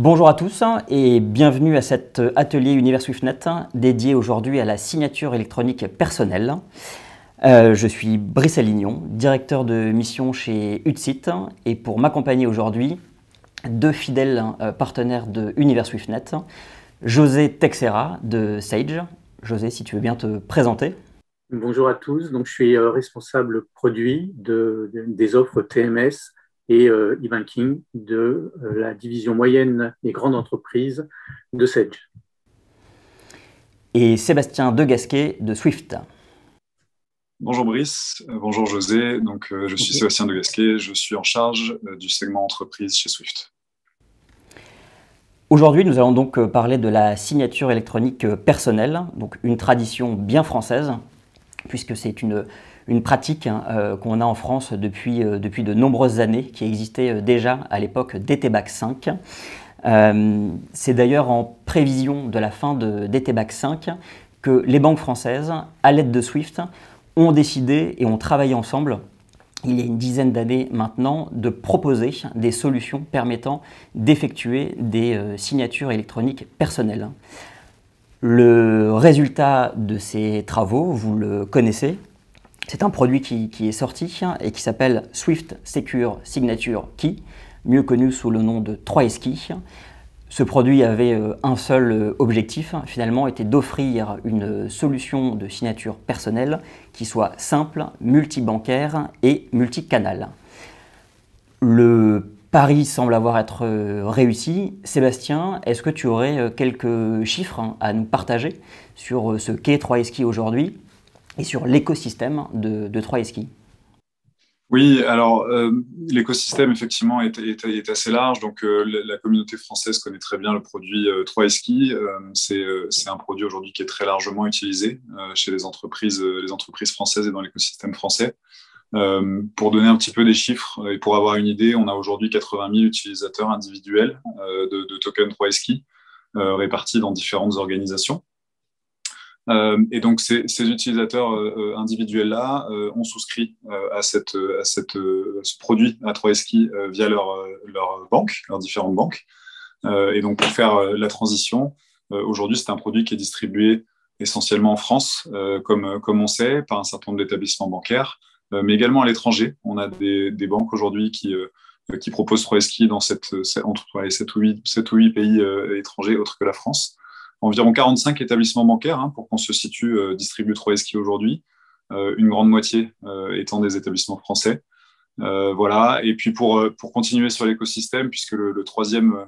Bonjour à tous et bienvenue à cet atelier Univers SwiftNet dédié aujourd'hui à la signature électronique personnelle. Je suis Brice Alignon, directeur de mission chez Utsit et pour m'accompagner aujourd'hui, deux fidèles partenaires de Univers SwiftNet, José Texera de Sage. José, si tu veux bien te présenter. Bonjour à tous, donc je suis responsable produit des offres TMS et e-banking de la division moyenne et grande entreprise de Sage. Et Sébastien Degasquet de Swift. Bonjour Brice, bonjour José, je suis Sébastien Degasquet, je suis en charge du segment entreprise chez Swift. Aujourd'hui, nous allons donc parler de la signature électronique personnelle, donc une tradition bien française, puisque c'est une pratique qu'on a en France depuis de nombreuses années, qui existait déjà à l'époque d'ETBAC 5. C'est d'ailleurs en prévision de la fin d'ETBAC 5 que les banques françaises, à l'aide de Swift, ont décidé et ont travaillé ensemble, il y a une dizaine d'années maintenant, de proposer des solutions permettant d'effectuer des signatures électroniques personnelles. Le résultat de ces travaux, vous le connaissez, c'est un produit qui est sorti et qui s'appelle Swift Secure Signature Key, mieux connu sous le nom de 3SKey. Ce produit avait un seul objectif, finalement, était d'offrir une solution de signature personnelle qui soit simple, multibancaire et multicanal. Le pari semble être réussi. Sébastien, est-ce que tu aurais quelques chiffres à nous partager sur ce qu'est 3SKey aujourd'hui et sur l'écosystème de 3SKey? Oui, alors l'écosystème effectivement est assez large, la communauté française connaît très bien le produit 3SKey. C'est un produit aujourd'hui qui est très largement utilisé chez les entreprises françaises et dans l'écosystème français. Pour donner un petit peu des chiffres et pour avoir une idée, on a aujourd'hui 80 000 utilisateurs individuels de token 3SKey répartis dans différentes organisations. Et donc, ces utilisateurs individuels-là ont souscrit à ce produit à 3SKey via leur banque, leurs différentes banques. Et donc, pour faire la transition, aujourd'hui, c'est un produit qui est distribué essentiellement en France, comme on sait, par un certain nombre d'établissements bancaires, mais également à l'étranger. On a des banques aujourd'hui qui proposent 3SKey entre les 7 ou 8 pays étrangers autres que la France. Environ 45 établissements bancaires, pour qu'on se situe, distribuent 3SKey aujourd'hui, une grande moitié étant des établissements français. Voilà. Et puis pour continuer sur l'écosystème, puisque le troisième,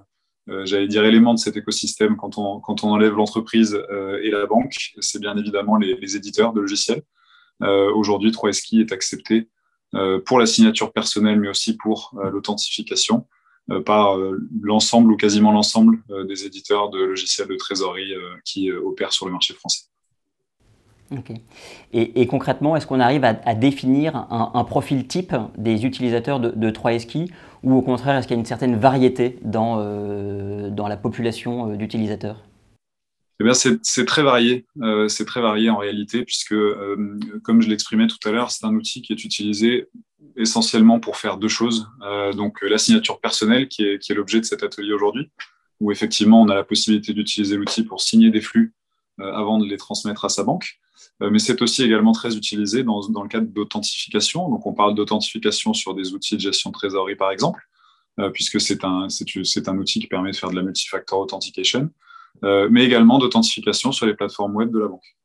j'allais dire, élément de cet écosystème, quand on enlève l'entreprise et la banque, c'est bien évidemment les éditeurs de logiciels. Aujourd'hui, 3SKey est accepté pour la signature personnelle, mais aussi pour l'authentification, par l'ensemble ou quasiment l'ensemble des éditeurs de logiciels de trésorerie qui opèrent sur le marché français. Okay. Et concrètement, est-ce qu'on arrive à définir un profil type des utilisateurs de 3SKey ou au contraire, est-ce qu'il y a une certaine variété dans la population d'utilisateurs? Eh bien, c'est très varié. C'est très varié en réalité, puisque, comme je l'exprimais tout à l'heure, c'est un outil qui est utilisé essentiellement pour faire deux choses. Donc, la signature personnelle, qui est l'objet de cet atelier aujourd'hui, où effectivement, on a la possibilité d'utiliser l'outil pour signer des flux avant de les transmettre à sa banque. Mais c'est aussi également très utilisé dans le cadre d'authentification. Donc, on parle d'authentification sur des outils de gestion de trésorerie, par exemple, puisque c'est un outil qui permet de faire de la multifactor authentication. Mais également d'authentification sur les plateformes web de la banque.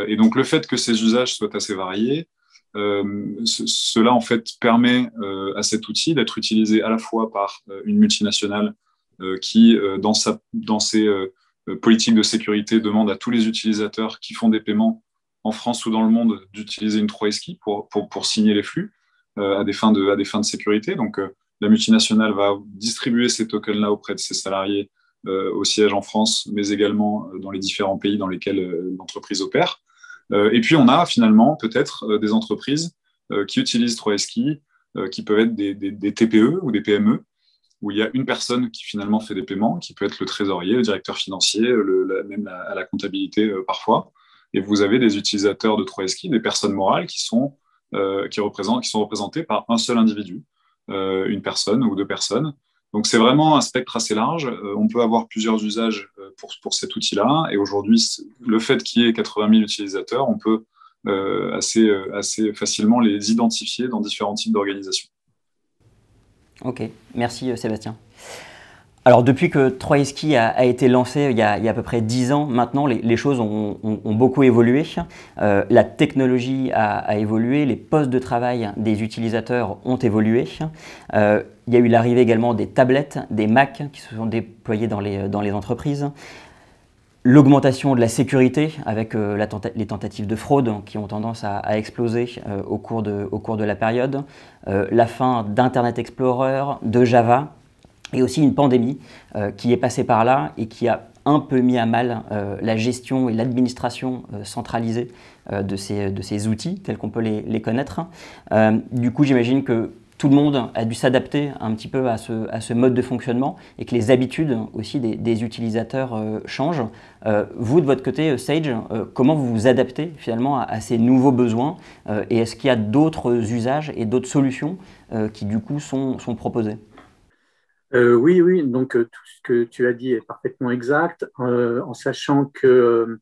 Et donc, le fait que ces usages soient assez variés, cela en fait permet à cet outil d'être utilisé à la fois par une multinationale qui, dans ses politiques de sécurité, demande à tous les utilisateurs qui font des paiements en France ou dans le monde d'utiliser une 3SKey pour signer les flux à des fins de sécurité. Donc, la multinationale va distribuer ces tokens-là auprès de ses salariés au siège en France, mais également dans les différents pays dans lesquels l'entreprise opère. Et puis, on a finalement peut-être des entreprises qui utilisent 3SKey, qui peuvent être des TPE ou des PME, où il y a une personne qui finalement fait des paiements, qui peut être le trésorier, le directeur financier, même à la comptabilité parfois. Et vous avez des utilisateurs de 3SKey, des personnes morales qui sont représentées par un seul individu, une personne ou deux personnes, Donc, c'est vraiment un spectre assez large. On peut avoir plusieurs usages pour cet outil-là. Et aujourd'hui, le fait qu'il y ait 80 000 utilisateurs, on peut assez facilement les identifier dans différents types d'organisations. Ok, merci Sébastien. Alors depuis que 3esky a été lancé il y a à peu près 10 ans maintenant, les choses ont beaucoup évolué. La technologie a évolué, les postes de travail des utilisateurs ont évolué. Il y a eu l'arrivée également des tablettes, des Mac qui se sont déployés dans les entreprises. L'augmentation de la sécurité avec les tentatives de fraude qui ont tendance à exploser au cours de la période. La fin d'Internet Explorer, de Java. Et aussi une pandémie qui est passée par là et qui a un peu mis à mal la gestion et l'administration centralisée de ces outils tels qu'on peut les connaître. Du coup, j'imagine que tout le monde a dû s'adapter un petit peu à ce mode de fonctionnement et que les habitudes aussi des utilisateurs changent. Vous, de votre côté, Sage, comment vous vous adaptez finalement à ces nouveaux besoins et est-ce qu'il y a d'autres usages et d'autres solutions qui du coup sont proposées ? Oui, donc tout ce que tu as dit est parfaitement exact, en sachant que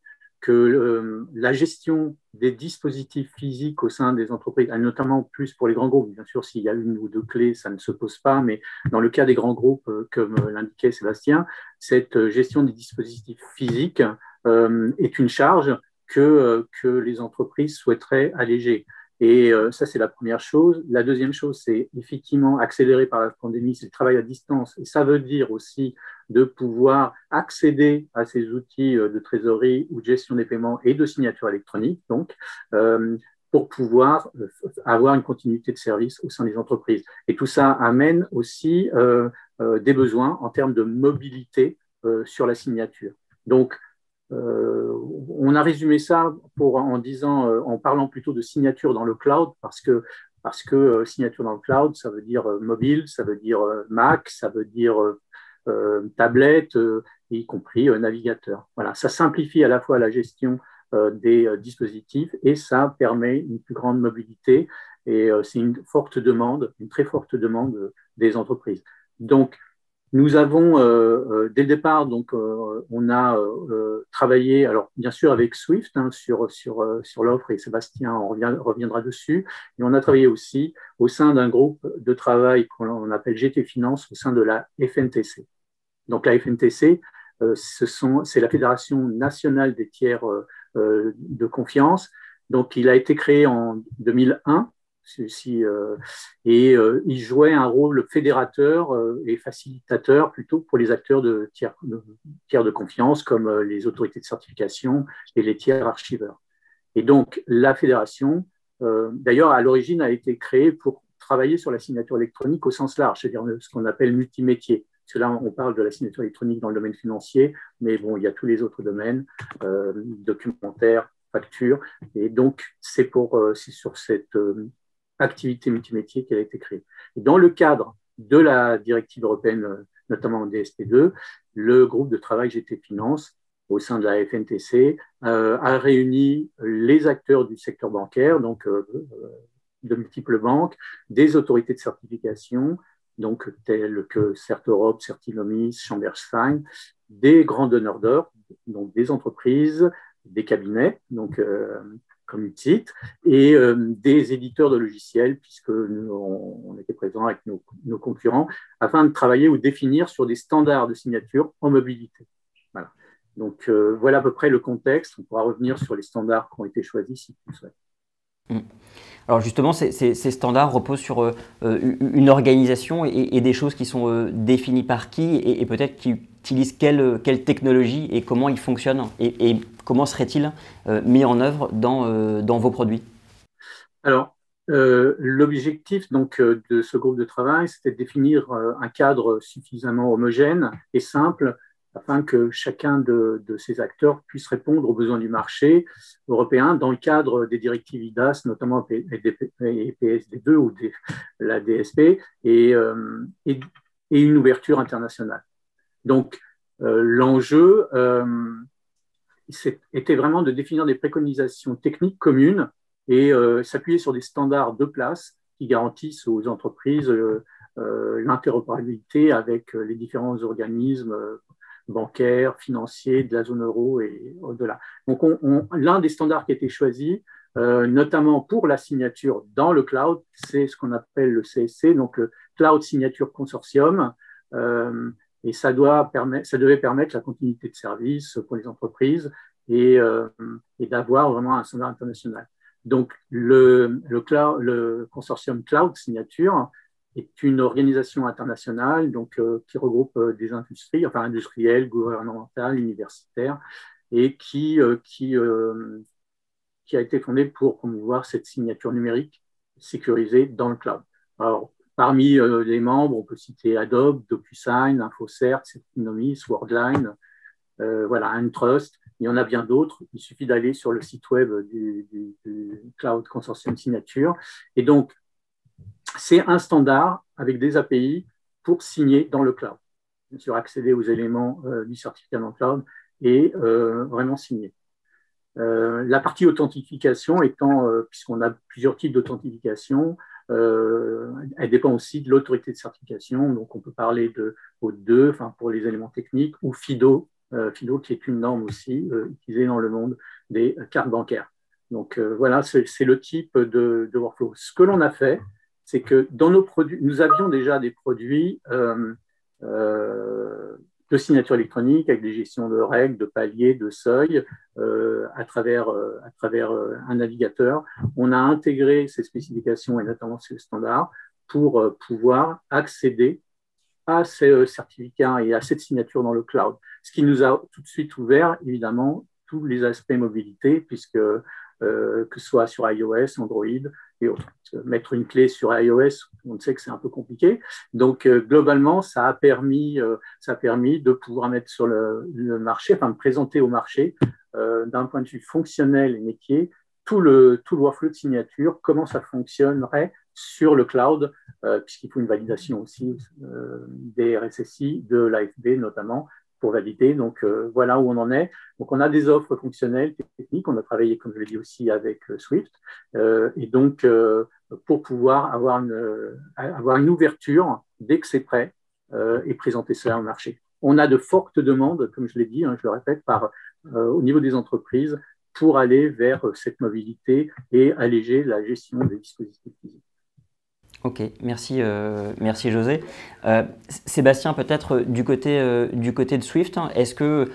la gestion des dispositifs physiques au sein des entreprises, notamment plus pour les grands groupes, bien sûr, s'il y a une ou deux clés, ça ne se pose pas, mais dans le cas des grands groupes, comme l'indiquait Sébastien, cette gestion des dispositifs physiques est une charge que les entreprises souhaiteraient alléger. Et ça, c'est la première chose. La deuxième chose, c'est effectivement accéléré par la pandémie, c'est le travail à distance. Et ça veut dire aussi de pouvoir accéder à ces outils de trésorerie ou de gestion des paiements et de signature électronique, donc, pour pouvoir avoir une continuité de service au sein des entreprises. Et tout ça amène aussi des besoins en termes de mobilité sur la signature. Donc, on a résumé ça en parlant plutôt de signature dans le cloud, parce que signature dans le cloud, ça veut dire mobile, ça veut dire Mac, ça veut dire tablette, y compris navigateur. Voilà, ça simplifie à la fois la gestion des dispositifs et ça permet une plus grande mobilité et c'est une très forte demande des entreprises. Donc, nous avons, dès le départ, on a travaillé, alors bien sûr avec Swift sur l'offre, et Sébastien reviendra dessus, et on a travaillé aussi au sein d'un groupe de travail qu'on appelle GT Finance au sein de la FNTC. Donc la FNTC, c'est la Fédération nationale des tiers de confiance. Donc il a été créé en 2001. Et il jouait un rôle fédérateur et facilitateur plutôt pour les acteurs de tiers de confiance comme les autorités de certification et les tiers archiveurs. Et donc la fédération, d'ailleurs à l'origine, a été créée pour travailler sur la signature électronique au sens large, c'est-à-dire ce qu'on appelle multimétier. Parce que là, on parle de la signature électronique dans le domaine financier, mais bon, il y a tous les autres domaines, documentaire, facture, et donc c'est sur cette activité multimétier qui a été créée. Et dans le cadre de la directive européenne, notamment en DSP2, le groupe de travail GT Finance au sein de la FNTC a réuni les acteurs du secteur bancaire, donc de multiples banques, des autorités de certification, donc telles que CertEurope, Certinomis, Chambersheim, des grands donneurs d'ordre, donc des entreprises, des cabinets, donc comme UTSIT, et des éditeurs de logiciels, puisque on était présents avec nos concurrents, afin de travailler ou définir sur des standards de signature en mobilité. Voilà. Donc, voilà à peu près le contexte. On pourra revenir sur les standards qui ont été choisis si tu le souhaites. Alors justement, ces standards reposent sur une organisation et des choses qui sont définies par qui et peut-être qui utilisent quelle technologie et comment ils fonctionnent et comment serait-il mis en œuvre dans vos produits? Alors, l'objectif donc de ce groupe de travail, c'était de définir un cadre suffisamment homogène et simple afin que chacun de ces acteurs puisse répondre aux besoins du marché européen dans le cadre des directives IDAS, notamment PSD2 ou la DSP, et une ouverture internationale. Donc, l'enjeu était vraiment de définir des préconisations techniques communes et s'appuyer sur des standards de place qui garantissent aux entreprises l'interopérabilité avec les différents organismes bancaires, financiers de la zone euro et au-delà. Donc, l'un des standards qui a été choisi, notamment pour la signature dans le cloud, c'est ce qu'on appelle le CSC, donc le Cloud Signature Consortium, et ça devait permettre la continuité de service pour les entreprises et d'avoir vraiment un standard international. Donc, le consortium Cloud Signature est une organisation internationale donc, qui regroupe des industries, enfin industrielles, gouvernementales, universitaires, et qui a été fondée pour promouvoir cette signature numérique sécurisée dans le cloud. Alors, parmi les membres, on peut citer Adobe, DocuSign, InfoCert, Celonis, Worldline, voilà, Entrust. Il y en a bien d'autres. Il suffit d'aller sur le site web du Cloud Consortium Signature. Et donc, c'est un standard avec des API pour signer dans le cloud. Bien sûr, accéder aux éléments du certificat dans le cloud et vraiment signer. La partie authentification étant, puisqu'on a plusieurs types d'authentification, elle dépend aussi de l'autorité de certification. Donc, on peut parler de OAuth2, enfin, pour les éléments techniques, ou FIDO, FIDO qui est une norme aussi utilisée dans le monde des cartes bancaires. Donc, voilà, c'est le type de workflow. Ce que l'on a fait, c'est que dans nos produits, nous avions déjà des produits de signature électronique avec des gestions de règles, de paliers, de seuils à travers un navigateur. On a intégré ces spécifications et notamment ces standards pour pouvoir accéder à ces certificats et à cette signature dans le cloud. Ce qui nous a tout de suite ouvert, évidemment, tous les aspects mobilité, puisque que ce soit sur iOS, Android et autres. Mettre une clé sur iOS, on sait que c'est un peu compliqué. Donc, globalement, ça a permis de pouvoir mettre sur le marché, enfin de présenter au marché, d'un point de vue fonctionnel et métier, tout le workflow de signature, comment ça fonctionnerait sur le cloud, puisqu'il faut une validation aussi des RSSI, de l'AFB notamment, pour valider. Donc, voilà où on en est. Donc, on a des offres fonctionnelles, techniques. On a travaillé, comme je l'ai dit aussi, avec Swift. Et donc, pour pouvoir avoir une ouverture dès que c'est prêt et présenter ça au marché. On a de fortes demandes, comme je l'ai dit, je le répète, au niveau des entreprises pour aller vers cette mobilité et alléger la gestion des dispositifs physiques. Ok, merci José. Sébastien, peut-être du côté de Swift, est-ce que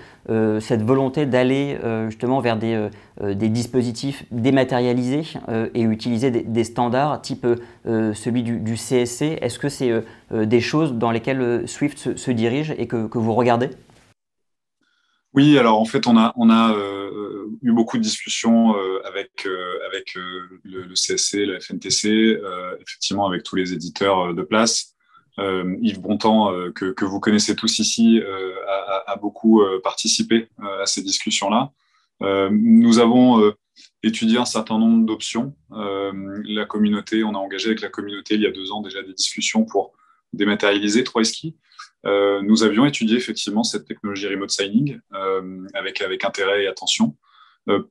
cette volonté d'aller justement vers des dispositifs dématérialisés et utiliser des standards type celui du CSC, est-ce que c'est des choses dans lesquelles Swift se dirige et que vous regardez ? Oui, alors en fait, on a eu beaucoup de discussions avec le CSC, la FNTC, effectivement avec tous les éditeurs de place. Yves Bontemps, que vous connaissez tous ici, a beaucoup participé à ces discussions-là. Nous avons étudié un certain nombre d'options. La communauté, on a engagé avec la communauté il y a 2 ans déjà des discussions pour dématérialiser 3esky. Nous avions étudié effectivement cette technologie remote signing avec intérêt et attention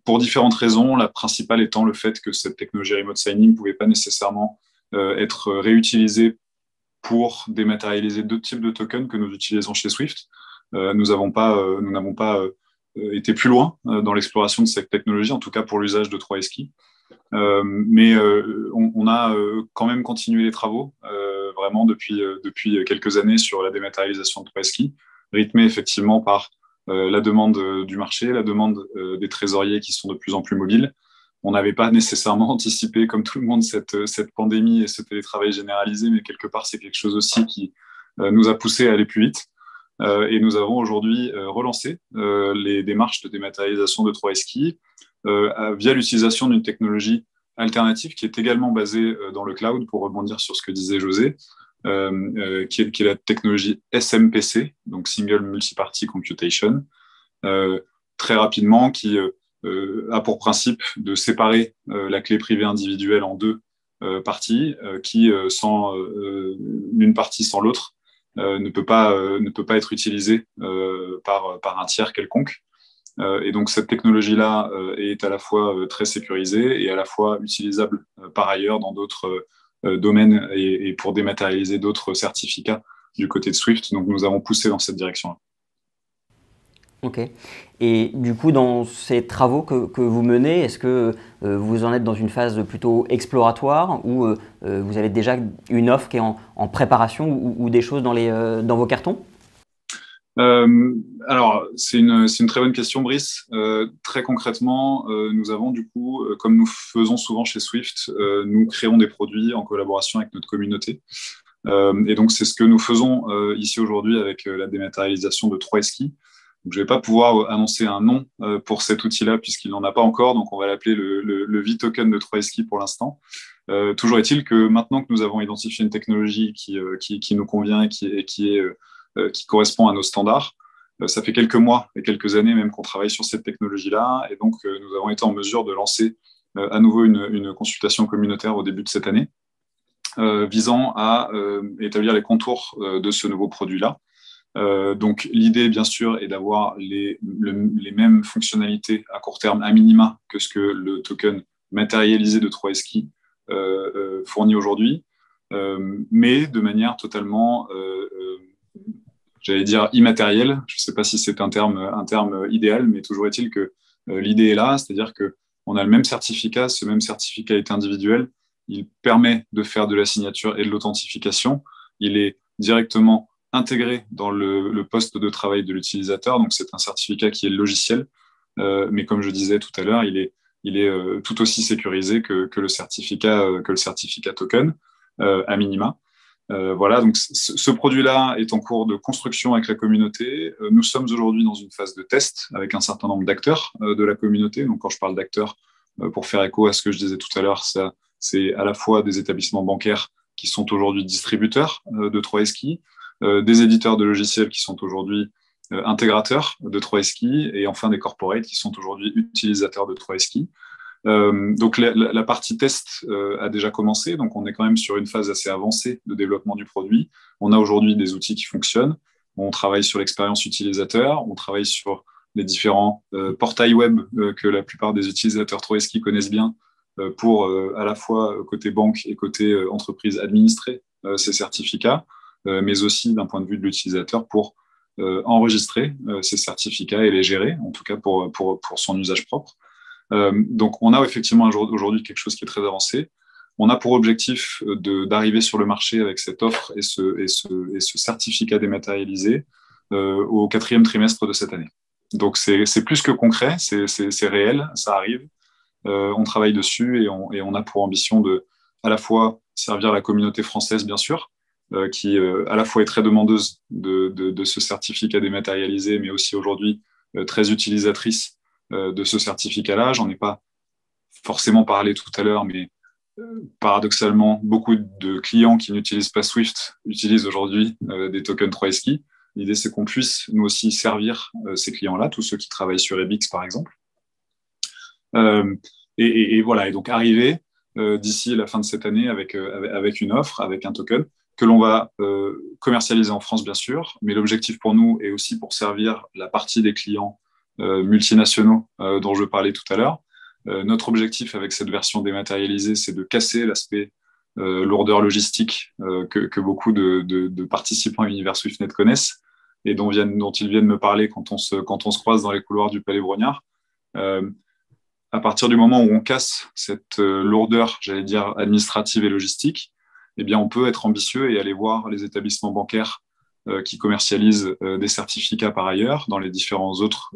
pour différentes raisons. La principale étant le fait que cette technologie remote signing ne pouvait pas nécessairement être réutilisée pour dématérialiser d'autres types de tokens que nous utilisons chez Swift. Nous n'avons pas été plus loin dans l'exploration de cette technologie, en tout cas pour l'usage de 3esky. Mais on a quand même continué les travaux vraiment depuis quelques années sur la dématérialisation de 3esky, rythmée effectivement par la demande du marché, la demande des trésoriers qui sont de plus en plus mobiles. On n'avait pas nécessairement anticipé, comme tout le monde, cette pandémie et ce télétravail généralisé, mais quelque part, c'est quelque chose aussi qui nous a poussé à aller plus vite. Et nous avons aujourd'hui relancé les démarches de dématérialisation de 3esky via l'utilisation d'une technologie alternative qui est également basée dans le cloud, pour rebondir sur ce que disait José, qui est la technologie SMPC, donc Single Multi-Party Computation, très rapidement, qui a pour principe de séparer la clé privée individuelle en 2 parties, qui, sans l'une partie sans l'autre, ne peut pas être utilisée par un tiers quelconque. Et donc cette technologie-là est à la fois très sécurisée et à la fois utilisable par ailleurs dans d'autres domaines et pour dématérialiser d'autres certificats du côté de Swift. Donc, nous avons poussé dans cette direction-là. Ok. Et du coup, dans ces travaux que vous menez, est-ce que vous en êtes dans une phase plutôt exploratoire ou vous avez déjà une offre qui est en préparation ou des choses dans vos cartons? Alors, c'est une très bonne question, Brice. Très concrètement, nous avons du coup, comme nous faisons souvent chez Swift, nous créons des produits en collaboration avec notre communauté. Et donc, c'est ce que nous faisons ici aujourd'hui avec la dématérialisation de 3esky. Donc, je ne vais pas pouvoir annoncer un nom pour cet outil-là puisqu'il n'en a pas encore. Donc, on va l'appeler le V-Token de 3esky pour l'instant. Toujours est-il que maintenant que nous avons identifié une technologie qui nous convient et qui correspond à nos standards, ça fait quelques mois et quelques années même qu'on travaille sur cette technologie-là. Et donc, nous avons été en mesure de lancer à nouveau une consultation communautaire au début de cette année visant à établir les contours de ce nouveau produit-là. Donc, l'idée, bien sûr, est d'avoir les mêmes fonctionnalités à court terme, à minima, que ce que le token matérialisé de 3esky fournit aujourd'hui, mais de manière totalement, j'allais dire, immatérielle. Je ne sais pas si c'est un terme idéal, mais toujours est-il que l'idée est là, c'est-à-dire qu'on a le même certificat, ce même certificat est individuel, il permet de faire de la signature et de l'authentification, il est directement intégré dans le poste de travail de l'utilisateur. Donc, c'est un certificat qui est logiciel, mais comme je disais tout à l'heure, il est tout aussi sécurisé que le certificat token, à minima. Voilà, donc ce produit-là est en cours de construction avec la communauté. Nous sommes aujourd'hui dans une phase de test avec un certain nombre d'acteurs de la communauté. Donc, quand je parle d'acteurs, pour faire écho à ce que je disais tout à l'heure, c'est à la fois des établissements bancaires qui sont aujourd'hui distributeurs de 3esky, des éditeurs de logiciels qui sont aujourd'hui intégrateurs de 3esky et enfin des corporates qui sont aujourd'hui utilisateurs de 3esky. Donc la partie test a déjà commencé, donc on est quand même sur une phase assez avancée de développement du produit. On a aujourd'hui des outils qui fonctionnent, on travaille sur l'expérience utilisateur, on travaille sur les différents portails web que la plupart des utilisateurs 3esky connaissent bien pour à la fois côté banque et côté entreprise administrer ces certificats, mais aussi d'un point de vue de l'utilisateur pour enregistrer ces certificats et les gérer, en tout cas pour son usage propre. Donc, on a effectivement aujourd'hui quelque chose qui est très avancé. On a pour objectif d'arriver sur le marché avec cette offre et ce certificat dématérialisé au 4e trimestre de cette année. Donc, c'est plus que concret, c'est réel, ça arrive. On travaille dessus et on a pour ambition de à la fois servir la communauté française, bien sûr, qui à la fois est très demandeuse de ce certificat dématérialisé, mais aussi aujourd'hui très utilisatrice de ce certificat-là. J'en ai pas forcément parlé tout à l'heure, mais paradoxalement, beaucoup de clients qui n'utilisent pas Swift utilisent aujourd'hui des tokens 3esky. L'idée, c'est qu'on puisse nous aussi servir ces clients-là, tous ceux qui travaillent sur EBIX, par exemple. Et voilà, et donc arriver d'ici la fin de cette année avec une offre, avec un token que l'on va commercialiser en France, bien sûr, mais l'objectif pour nous est aussi pour servir la partie des clients multinationaux dont je parlais tout à l'heure. Notre objectif avec cette version dématérialisée, c'est de casser l'aspect lourdeur logistique que beaucoup de participants à Univers Swiftnet connaissent et dont ils viennent me parler quand on se croise dans les couloirs du Palais Brognard. À partir du moment où on casse cette lourdeur, j'allais dire, administrative et logistique, eh bien, on peut être ambitieux et aller voir les établissements bancaires qui commercialisent des certificats par ailleurs dans les différents autres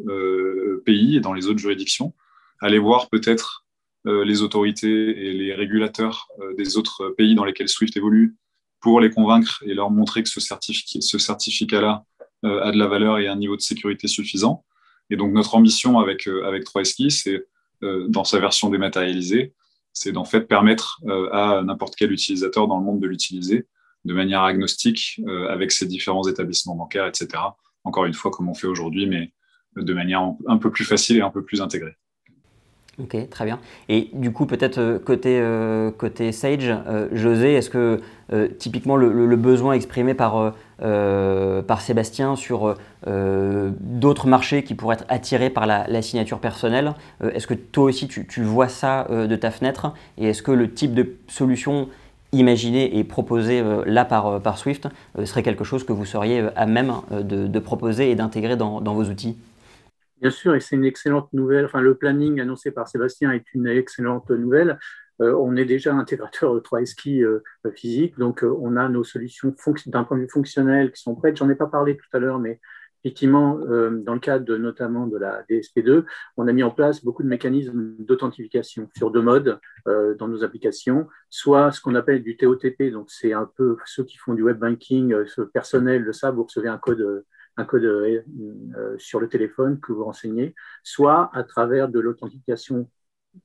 pays et dans les autres juridictions. Aller voir peut-être les autorités et les régulateurs des autres pays dans lesquels Swift évolue pour les convaincre et leur montrer que ce certificat-là a de la valeur et un niveau de sécurité suffisant. Et donc, notre ambition avec 3esky, c'est dans sa version dématérialisée, c'est d'en fait permettre à n'importe quel utilisateur dans le monde de l'utiliser de manière agnostique avec ses différents établissements bancaires, etc. Encore une fois, comme on fait aujourd'hui, mais de manière un peu plus facile et un peu plus intégrée. Ok, très bien. Et du coup, peut-être côté Sage, José, est-ce que typiquement le besoin exprimé par Sébastien sur d'autres marchés qui pourraient être attirés par la signature personnelle, est-ce que toi aussi tu vois ça de ta fenêtre? Et est-ce que le type de solution imaginé et proposé là par Swift serait quelque chose que vous seriez à même de proposer et d'intégrer dans vos outils? Bien sûr, et c'est une excellente nouvelle. Enfin, le planning annoncé par Sébastien est une excellente nouvelle. On est déjà intégrateur 3SKI physique, donc on a nos solutions d'un point de vue fonctionnel qui sont prêtes. J'en ai pas parlé tout à l'heure, mais effectivement, dans le cadre notamment de la DSP2, on a mis en place beaucoup de mécanismes d'authentification sur deux modes dans nos applications, soit ce qu'on appelle du TOTP, donc c'est un peu ceux qui font du web banking personnel le savent, vous recevez un code sur le téléphone que vous renseignez, soit à travers de l'authentification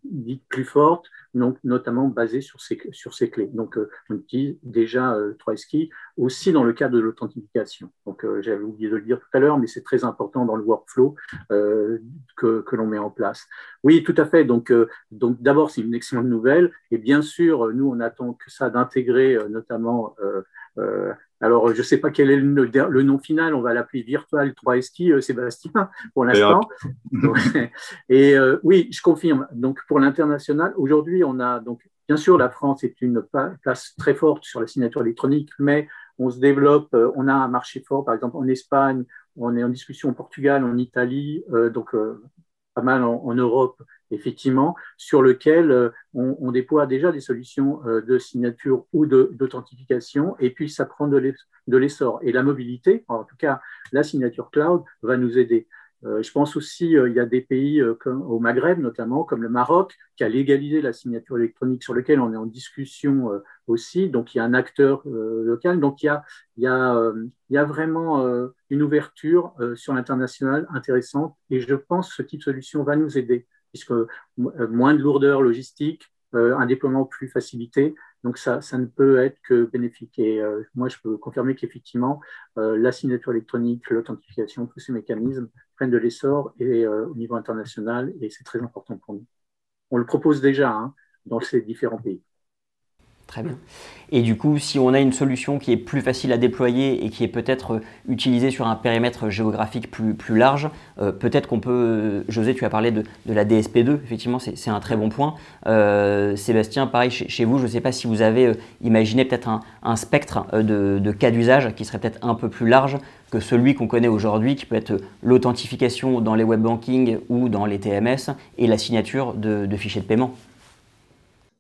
dite plus forte, donc notamment basée sur ces clés. Donc, on utilise déjà 3SKI aussi dans le cadre de l'authentification. Donc, j'avais oublié de le dire tout à l'heure, mais c'est très important dans le workflow que l'on met en place. Oui, tout à fait. Donc d'abord, c'est une excellente nouvelle. Et bien sûr, nous, on attend que ça d'intégrer notamment alors, je ne sais pas quel est le nom final, on va l'appeler Virtual 3SKI, Sébastien, pour l'instant. Et oui, je confirme. Donc, pour l'international, aujourd'hui, on a, donc, bien sûr, la France est une place très forte sur la signature électronique, mais on se développe, on a un marché fort, par exemple, en Espagne, on est en discussion au Portugal, en Italie, pas mal en Europe, effectivement, sur lequel on déploie déjà des solutions de signature ou d'authentification, et puis ça prend de l'essor. Et la mobilité, en tout cas la signature cloud, va nous aider. Je pense aussi, il y a des pays comme au Maghreb notamment, comme le Maroc, qui a légalisé la signature électronique, sur lequel on est en discussion aussi. Donc, il y a un acteur local. Donc, il y a vraiment une ouverture sur l'international intéressante. Et je pense que ce type de solution va nous aider, puisque moins de lourdeur logistique, un déploiement plus facilité. Donc, ça ne peut être que bénéfique. Et moi, je peux confirmer qu'effectivement, la signature électronique, l'authentification, tous ces mécanismes prennent de l'essor et au niveau international, et c'est très important pour nous. On le propose déjà dans ces différents pays. Très bien. Et du coup, si on a une solution qui est plus facile à déployer et qui est peut-être utilisée sur un périmètre géographique plus large, peut-être qu'on peut… José, tu as parlé de la DSP2, effectivement, c'est un très bon point. Sébastien, pareil, chez vous, je ne sais pas si vous avez imaginé peut-être un spectre de cas d'usage qui serait peut-être un peu plus large que celui qu'on connaît aujourd'hui, qui peut être l'authentification dans les web banking ou dans les TMS et la signature de fichiers de paiement.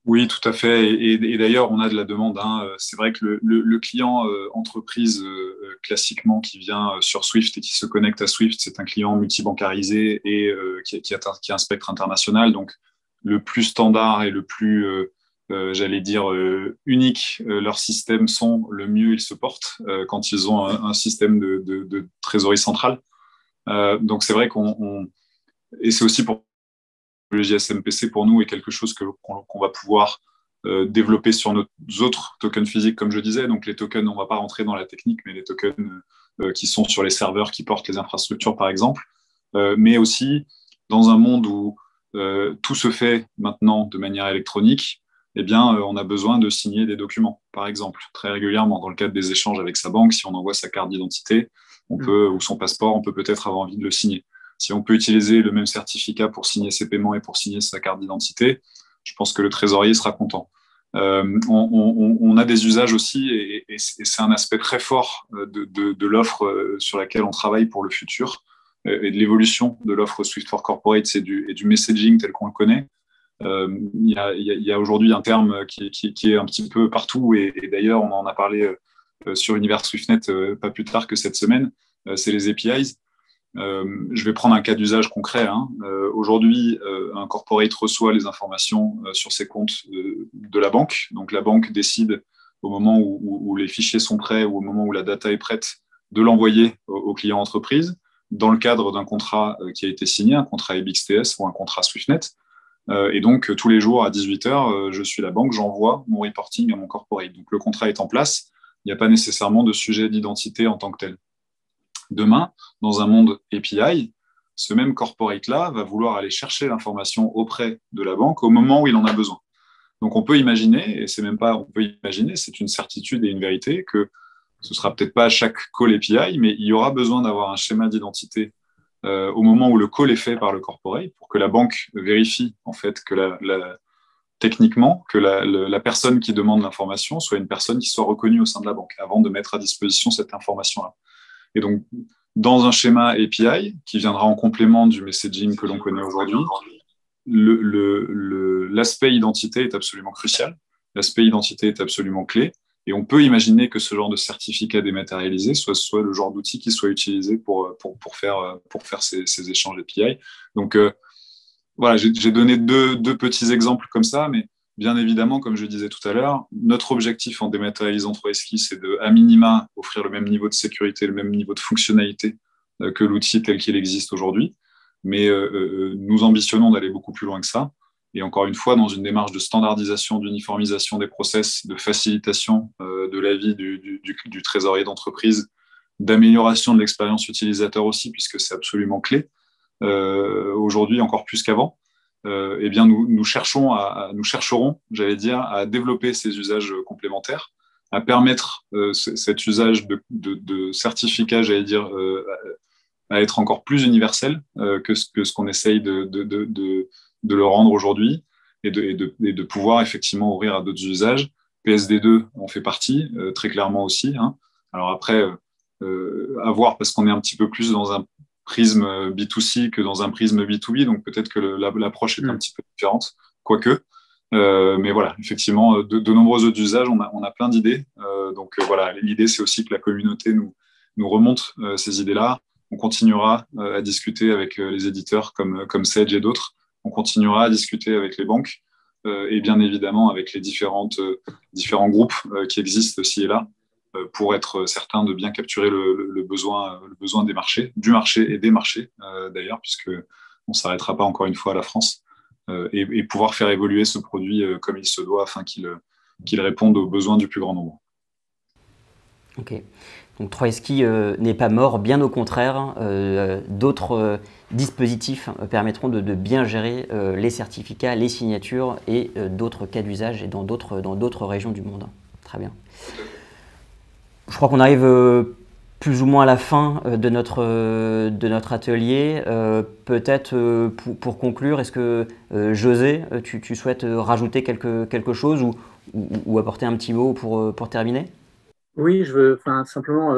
Oui, tout à fait. Et d'ailleurs, on a de la demande. C'est vrai que le client entreprise classiquement qui vient sur Swift et qui se connecte à Swift, c'est un client multibancarisé et qui a un spectre international. Donc, le plus standard et le plus, j'allais dire, unique leurs systèmes sont, le mieux ils se portent quand ils ont un système de trésorerie centrale. Donc, c'est vrai et c'est aussi pour le JSMPC pour nous est quelque chose qu'on va pouvoir développer sur nos autres tokens physiques, comme je disais. Donc les tokens, on ne va pas rentrer dans la technique, mais les tokens qui sont sur les serveurs qui portent les infrastructures, par exemple. Mais aussi, dans un monde où tout se fait maintenant de manière électronique, eh bien, on a besoin de signer des documents, par exemple, très régulièrement. Dans le cadre des échanges avec sa banque, si on envoie sa carte d'identité ou son passeport, on peut peut-être avoir envie de le signer. Si on peut utiliser le même certificat pour signer ses paiements et pour signer sa carte d'identité, je pense que le trésorier sera content. On a des usages aussi, et c'est un aspect très fort de l'offre sur laquelle on travaille pour le futur, et de l'évolution de l'offre Swift for Corporate et du messaging tel qu'on le connaît. Il y a aujourd'hui un terme qui est un petit peu partout, et d'ailleurs on en a parlé sur Univers SwiftNet pas plus tard que cette semaine, c'est les APIs. Je vais prendre un cas d'usage concret. Aujourd'hui, un corporate reçoit les informations sur ses comptes de la banque. Donc, la banque décide au moment où les fichiers sont prêts ou au moment où la data est prête de l'envoyer au client entreprise dans le cadre d'un contrat qui a été signé, un contrat EBXTS ou un contrat SwiftNet. Et donc, tous les jours à 18h, je suis la banque, j'envoie mon reporting à mon corporate. Donc, le contrat est en place. Il n'y a pas nécessairement de sujet d'identité en tant que tel. Demain, dans un monde API, ce même corporate-là va vouloir aller chercher l'information auprès de la banque au moment où il en a besoin. Donc, on peut imaginer, et c'est même pas on peut imaginer, c'est une certitude et une vérité, que ce sera peut-être pas à chaque call API, mais il y aura besoin d'avoir un schéma d'identité au moment où le call est fait par le corporate pour que la banque vérifie en fait que techniquement que la personne qui demande l'information soit une personne qui soit reconnue au sein de la banque avant de mettre à disposition cette information-là. Et donc, dans un schéma API qui viendra en complément du messaging que l'on connaît aujourd'hui, l'aspect identité est absolument crucial, l'aspect identité est absolument clé, et on peut imaginer que ce genre de certificat dématérialisé soit le genre d'outil qui soit utilisé pour faire ces échanges API. Donc, voilà, j'ai donné deux petits exemples comme ça, mais bien évidemment, comme je disais tout à l'heure, notre objectif en dématérialisant 3SKI, c'est de, à minima, offrir le même niveau de sécurité, le même niveau de fonctionnalité que l'outil tel qu'il existe aujourd'hui. Mais nous ambitionnons d'aller beaucoup plus loin que ça. Et encore une fois, dans une démarche de standardisation, d'uniformisation des process, de facilitation de la vie du trésorier d'entreprise, d'amélioration de l'expérience utilisateur aussi, puisque c'est absolument clé. Aujourd'hui, encore plus qu'avant, eh bien, nous chercherons, j'allais dire, à développer ces usages complémentaires, à permettre cet usage de certificats, j'allais dire, à être encore plus universel que ce qu'on essaye de le rendre aujourd'hui et de pouvoir effectivement ouvrir à d'autres usages. PSD2 en fait partie, très clairement aussi. Hein. Alors après, à voir parce qu'on est un petit peu plus dans un prisme B2C que dans un prisme B2B, donc peut-être que l'approche est un petit peu différente, quoique. Mais voilà, effectivement, de nombreux autres usages, on a plein d'idées. Donc voilà, l'idée, c'est aussi que la communauté nous remonte ces idées-là. On continuera à discuter avec les éditeurs comme Sage et d'autres. On continuera à discuter avec les banques et bien évidemment avec les différents groupes qui existent ci et là pour être certain de bien capturer le besoin du marché et des marchés d'ailleurs, puisque on ne s'arrêtera pas encore une fois à la France et pouvoir faire évoluer ce produit comme il se doit afin qu'il réponde aux besoins du plus grand nombre. Ok. Donc 3SKI n'est pas mort, bien au contraire. D'autres dispositifs permettront de bien gérer les certificats, les signatures et d'autres cas d'usage et dans d'autres régions du monde. Très bien. Je crois qu'on arrive plus ou moins à la fin de notre atelier. Peut-être pour conclure, est-ce que José, tu souhaites rajouter quelque chose ou apporter un petit mot pour terminer ? Oui, je veux simplement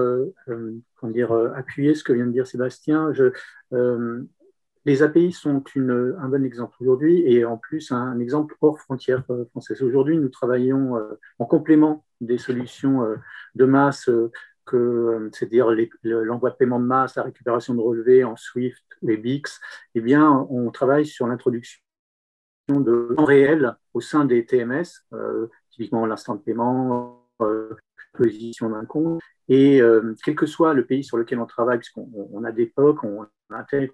appuyer ce que vient de dire Sébastien. Les API sont un bon exemple aujourd'hui et en plus un exemple hors frontières françaises. Aujourd'hui, nous travaillons en complément des solutions de masse, c'est-à-dire l'envoi de paiement de masse, la récupération de relevés en Swift et BIX. Eh bien, on travaille sur l'introduction de temps réel au sein des TMS, typiquement l'instant de paiement, position d'un compte. Et quel que soit le pays sur lequel on travaille, puisqu'on a des POC, on intègre,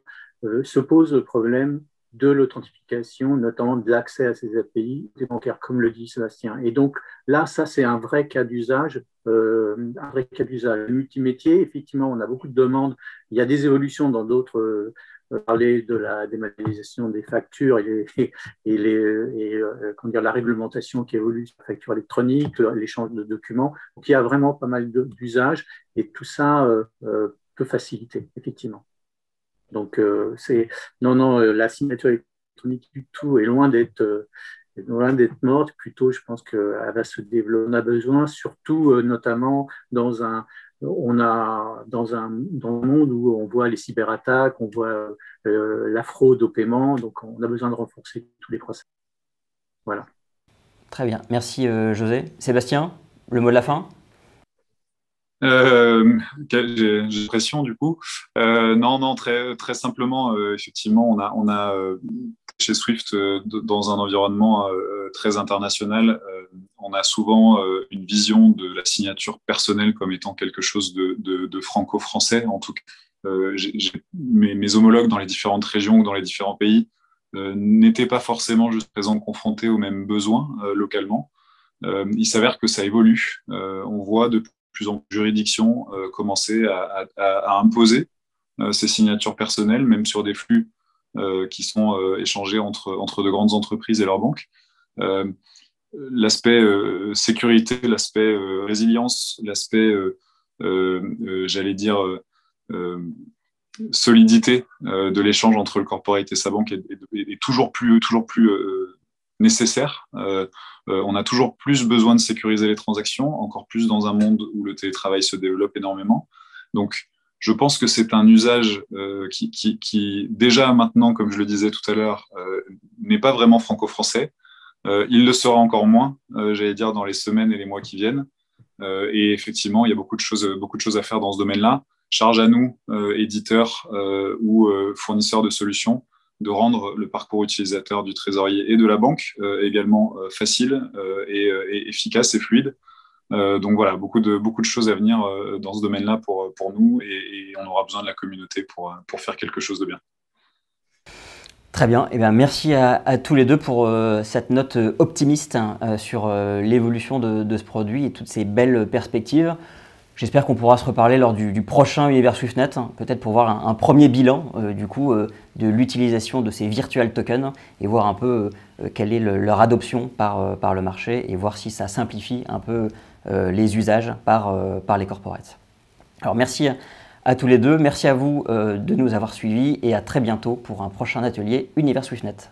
se pose le problème de l'authentification, notamment de l'accès à ces API des bancaires, comme le dit Sébastien. Et donc là, ça, c'est un vrai cas d'usage. Multimétier, effectivement, on a beaucoup de demandes. Il y a des évolutions dans d'autres... parler de la dématérialisation des factures la réglementation qui évolue sur la facture électronique, l'échange de documents. Donc, il y a vraiment pas mal d'usages et tout ça peut faciliter, effectivement. Donc, la signature électronique du tout est loin d'être morte. Plutôt, je pense qu'elle va se développer. On a besoin, surtout, notamment dans un monde où on voit les cyberattaques, on voit la fraude au paiement, donc on a besoin de renforcer tous les process. Voilà. Très bien, merci José. Sébastien, le mot de la fin ? J'ai l'impression du coup. Non, très, très simplement, effectivement, on a chez Swift, dans un environnement très international, on a souvent une vision de la signature personnelle comme étant quelque chose de franco-français. En tout cas, mes homologues dans les différentes régions ou dans les différents pays n'étaient pas forcément jusqu'à présent confrontés aux mêmes besoins localement. Il s'avère que ça évolue. On voit de plus en plus de juridictions commencer à imposer ces signatures personnelles, même sur des flux qui sont échangés entre de grandes entreprises et leurs banques. L'aspect sécurité, l'aspect résilience, l'aspect, j'allais dire, solidité de l'échange entre le corporate et sa banque est toujours plus nécessaire. On a toujours plus besoin de sécuriser les transactions, encore plus dans un monde où le télétravail se développe énormément. Donc, je pense que c'est un usage qui, déjà maintenant, comme je le disais tout à l'heure, n'est pas vraiment franco-français. Il le sera encore moins, j'allais dire, dans les semaines et les mois qui viennent. Et effectivement, il y a beaucoup de choses à faire dans ce domaine-là. Charge à nous, éditeurs ou fournisseurs de solutions, de rendre le parcours utilisateur du trésorier et de la banque également facile et efficace et fluide. Donc voilà, beaucoup de choses à venir dans ce domaine-là pour nous et on aura besoin de la communauté pour faire quelque chose de bien. Très bien, eh bien, merci à tous les deux pour cette note optimiste sur l'évolution de ce produit et toutes ces belles perspectives. J'espère qu'on pourra se reparler lors du prochain Univers SwiftNet, peut-être pour voir un premier bilan de l'utilisation de ces virtual tokens et voir un peu quelle est leur adoption par le marché et voir si ça simplifie un peu les usages par les corporates. Alors merci à tous les deux, merci à vous de nous avoir suivis et à très bientôt pour un prochain atelier Univers SwiftNet.